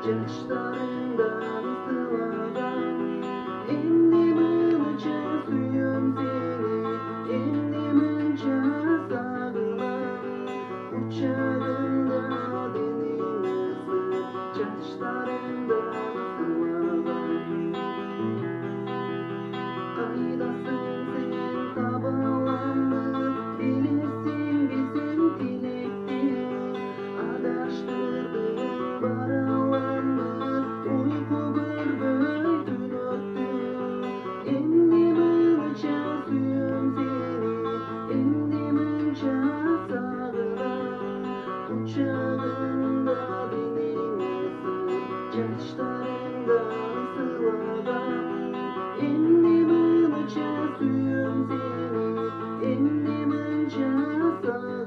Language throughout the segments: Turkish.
Saçlarından sıvadan Endimince suyum seni Endimince sağlam Uçağında denini ısır Saçlarından sıvadan Kaydasın sen tabalandı Bilirsin bizim dilekti Adaştırdın baralandı Uyku börböydün öttü Endimince suyum seni Endimince sağlam Uçağında denini ısır Saçlarından sıvadan Endimince suyum seni Endimince sağlam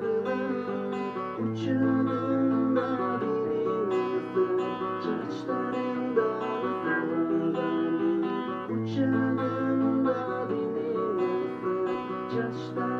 Uçağında denini ısır Saçlarından sıvadan Uçağında denini ısır Saçlarından